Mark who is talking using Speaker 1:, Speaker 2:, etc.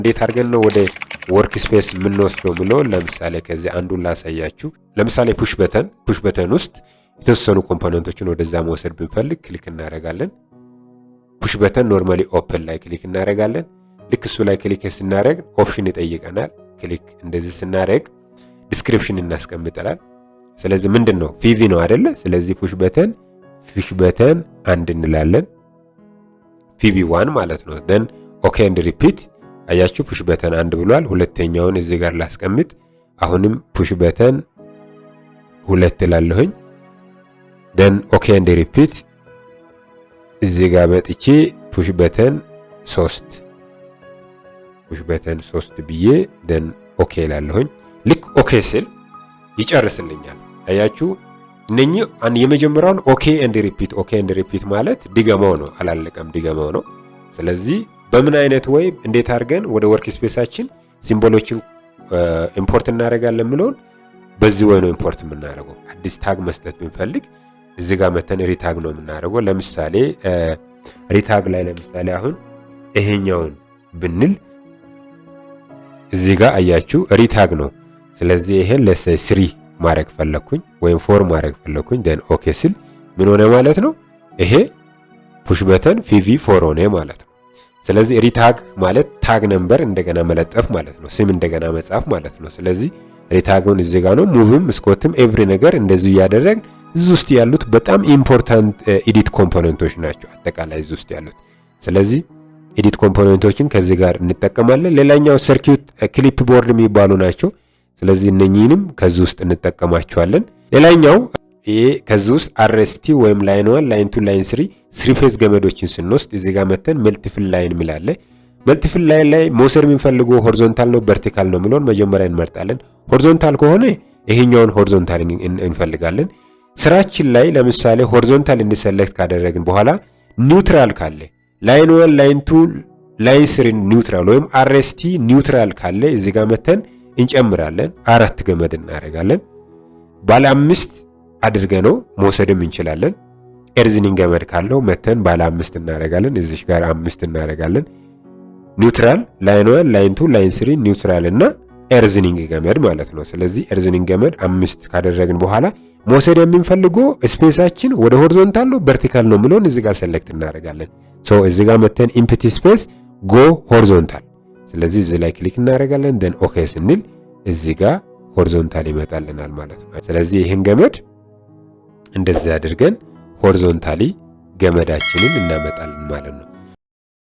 Speaker 1: እንዴት አድርገን ነው ወደ ወርክ ስፔስ የምንወስደው ብሎ ለምሳሌ ከዚህ አንዱን ላሳያችሁ። ለምሳሌ ፑሽ በተን ውስጥ የተወሰኑ ኮምፖነንቶችን ወደዛ መውሰድ ብንፈልግ ክሊክ እናደርጋለን። ፑሽ በተን ኖርማሊ ኦፕን ላይ ክሊክ እናደርጋለን። ልክ እሱ ላይ ክሊክ ስናደርግ ኦፕሽን ይጠይቀናል። ክሊክ እንደዚህ ስናደርግ ዲስክሪፕሽን እናስቀምጣለን። ስለዚህ ምንድነው ቪቪ ነው አይደለ? ስለዚህ ፑሽ በተን አንድ እንላለን። ቪቪ 1 ማለት ነው። ደን ኦኬ ኤንድ ሪፒት። አያችሁ ፑሽ በተን አንድ ብሏል። ሁለተኛውን እዚህ ጋር ላስቀምጥ። አሁንም ፑሽ በተን 2 እላለሁኝ። ደን ኦኬ ኤንድ ሪፒት። እዚህ ጋር መጥቼ ፑሽ በተን 3 ብዬ ደን ኦኬ እላለሁኝ። ልክ ኦኬ ስል ይጨርስልኛል። አያችሁ እነኚህ የመጀመሪያውን ኦኬ ኤንድ ሪፒት ማለት ድገማው ነው፣ አላለቀም ድገማው ነው። ስለዚህ በምን አይነት ወይ እንዴት አድርገን ወደ ወርክ ስፔሳችን ሲምቦሎችን ኢምፖርት እናደርጋለን ምለውን በዚህ ወይ ነው ኢምፖርት የምናደርገው። አዲስ ታግ መስጠት ብንፈልግ እዚህ ጋር መተን ሪታግ ነው የምናደርገው። ለምሳሌ ሪታግ ላይ ለምሳሌ አሁን ይሄኛውን ብንል እዚህ ጋር አያችሁ ሪታግ ነው። ስለዚህ ይሄን ለ3 ማድረግ ፈለኩኝ ወይም 4 ማድረግ ፈለኩኝ። ደን ኦኬ ስል ምን ሆነ ማለት ነው? ይሄ ፑሽ በተን ቪቪ 4 ሆነ ማለት ነው። ስለዚህ ሪታግ ማለት ታግ ነምበር እንደገና መለጠፍ ማለት ነው፣ ስም እንደገና መጻፍ ማለት ነው። ስለዚህ ሪታግን እዚህ ጋር ነው ሙቭም ስኮትም ኤቭሪ ነገር እንደዚህ ያደረግ እዚህ ውስጥ ያሉት በጣም ኢምፖርታንት ኤዲት ኮምፖነንቶች ናቸው አጠቃላይ እዚህ ውስጥ ያሉት። ስለዚህ ኤዲት ኮምፖነንቶችን ከዚህ ጋር እንጠቀማለን። ሌላኛው ሰርኪዩት ክሊፕ ቦርድ የሚባሉ ናቸው። ስለዚህ እነኚህንም ከዚህ ውስጥ እንጠቀማቸዋለን። ሌላኛው ይሄ ከዚህ ውስጥ አርኤስቲ ወይም ላይን 1 ላይን 2 ላይን 3 ፌዝ ገመዶችን ስንወስድ እዚህ ጋር መተን መልቲፕል ላይን ሚላለ መልቲፕል ላይን ላይ መውሰድ የምንፈልገው ሆሪዞንታል ነው ቨርቲካል ነው ምሎን መጀመሪያ እንመርጣለን። ሆሪዞንታል ከሆነ ይሄኛውን ሆሪዞንታል እንፈልጋለን። ስራችን ላይ ለምሳሌ ሆሪዞንታል እንዲሰለክት ካደረግን በኋላ ኒውትራል ካለ ላይን 1 ላይን 2 ላይን 3 ኒውትራል ወይም አርኤስቲ ኒውትራል ካለ እዚህ ጋር መተን እንጨምራለን። 4 ገመድ እናደርጋለን። ባለ 5 አድርገነው መውሰድም እንችላለን። ኤርዝኒንግ ገመድ ካለው መተን ባለ 5 እናደርጋለን። እዚህ ጋር 5 እናደርጋለን። ኒውትራል ላይን 1 ላይን 2 ላይን 3 ኒውትራል እና ኤርዝኒንግ ገመድ ማለት ነው። ስለዚህ ኤርዝኒንግ ገመድ 5 ካደረግን በኋላ መውሰድ የምንፈልገው ስፔሳችን ወደ ሆሪዞንታል ነው ቨርቲካል ነው ምሎን እዚህ ጋር ሴሌክት እናደርጋለን። ሶ እዚህ ጋር መተን ኢምፕቲ ስፔስ ጎ ሆሪዞንታል። ስለዚህ እዚህ ላይ ክሊክ እናደርጋለን። ደን ኦኬ ስንል እዚህ ጋር ሆሪዞንታል ይመጣልናል ማለት ነው። ስለዚህ ይሄን ገመድ እንደዚህ አድርገን ሆሪዞንታሊ ገመዳችንን እናመጣለን ማለት ነው።